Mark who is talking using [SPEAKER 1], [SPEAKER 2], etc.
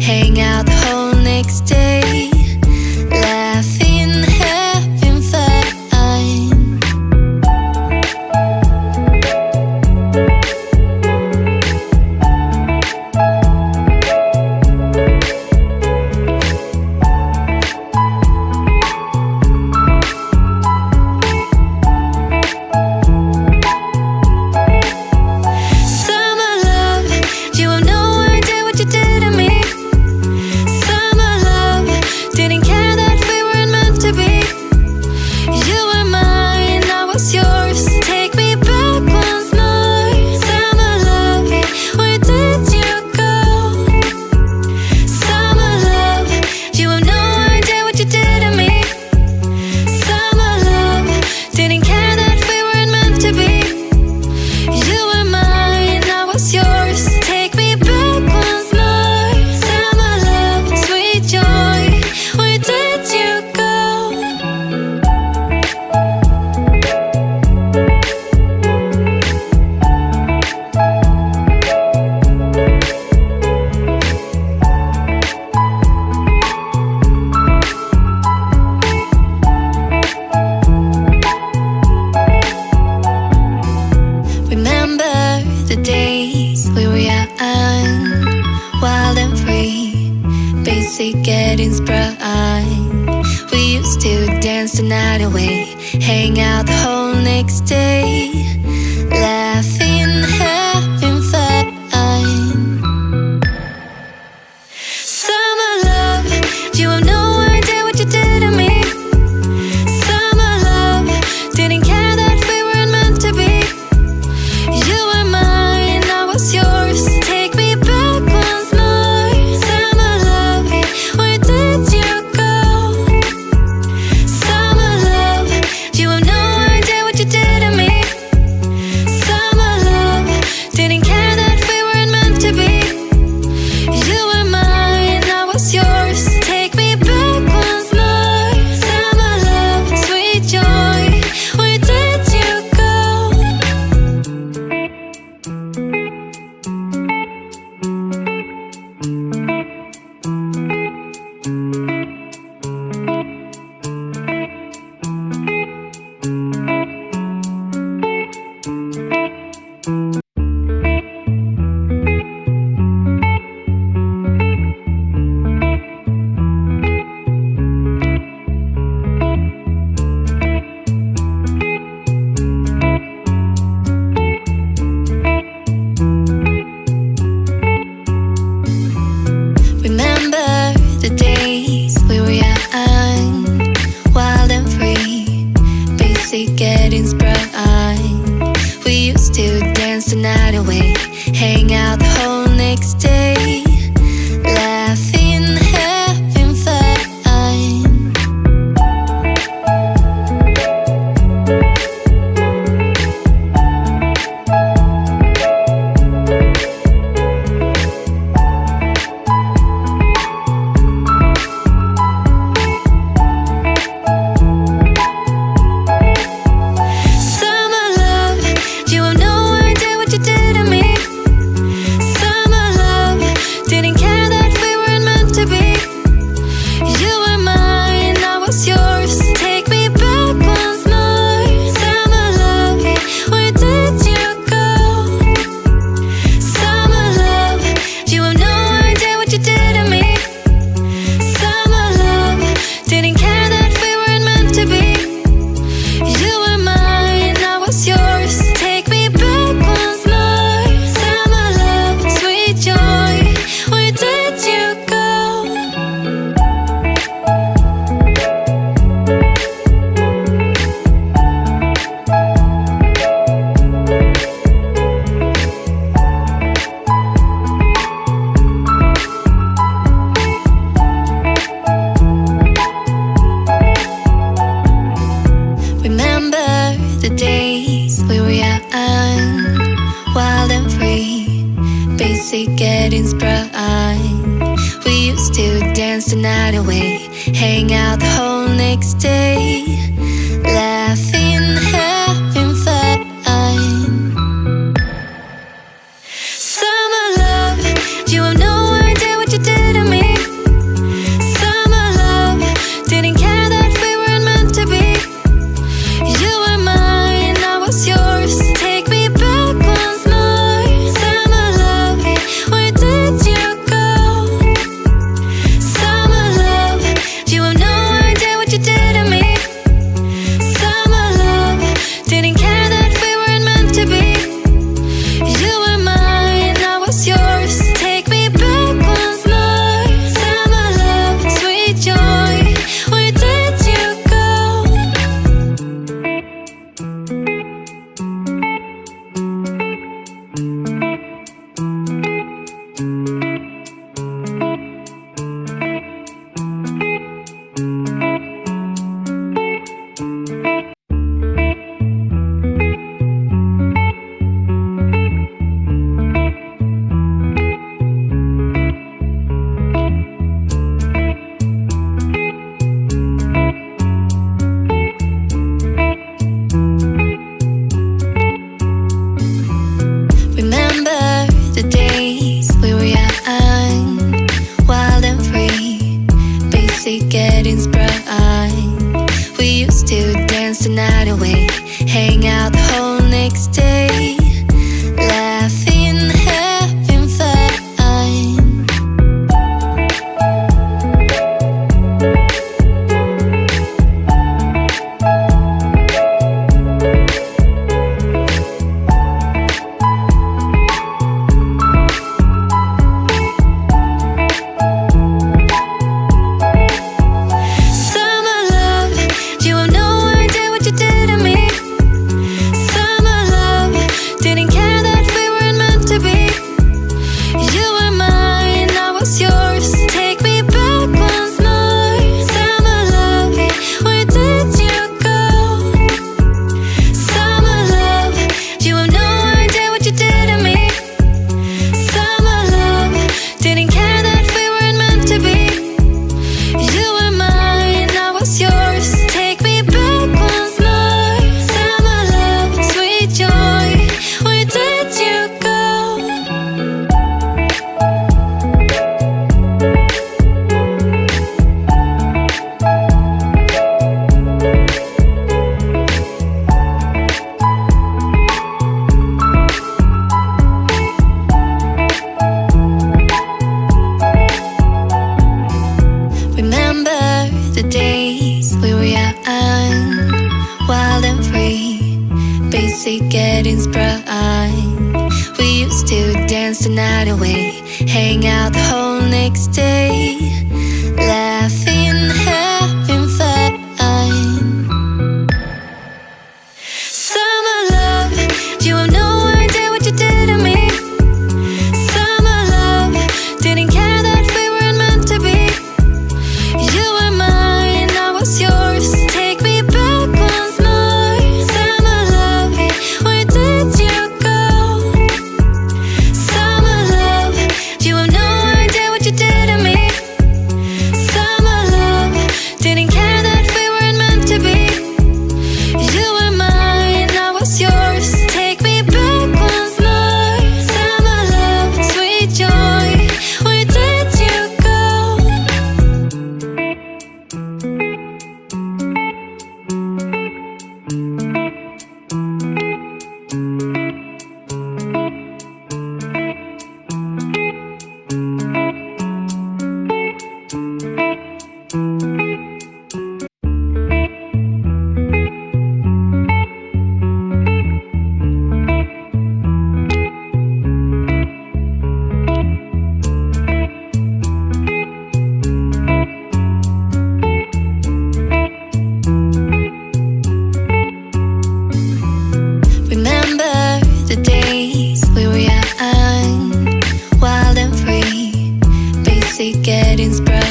[SPEAKER 1] hang out the whole next day, laughing, having fun. The days we were young, wild and free, basic getting sprung. We used to dance the night away, hang out the whole next day, laughing, having fun. Summer love, you have no idea what you did to me. Summer love, didn't care that we weren't meant to be. You were mine, I was yours. Take me back once more. Summer love, where did you go? Summer love, you have no idea what you did to me. Summer love, didn't care that we weren't meant to be. You were mine, I was yours. Take me back once more. Summer love, sweet joy, where did you go? The days we were young, wild and free, basic getting sprung. We used to dance the night away, hang out the whole next day, laughing, having fun. The days we were young, wild and free, basic getting sprung. We used to dance the night away, hang out the whole next day, laughing, having fun. Summer love, you have no idea what you did to me. basic getting sprung. We used to dance the night away, hang out the whole next day, laughing, having fun. The days we were young, wild and free, basic getting sprung. We used to dance the night away, hang out the whole next day, laughing, having fun. Summer love, you have no idea what you did to me. Summer love, didn't care that we weren't meant to be. You were mine, I was yours. Take me back once more. Summer love, where did you go? Summer love, you have no idea what you did to me. Summer love, didn't care that we weren't meant to be. You were mine, I was yours. Take me back once more. Summer love, sweet joy, where did you go? Remember the days we were young, wild and free, basic getting sprung.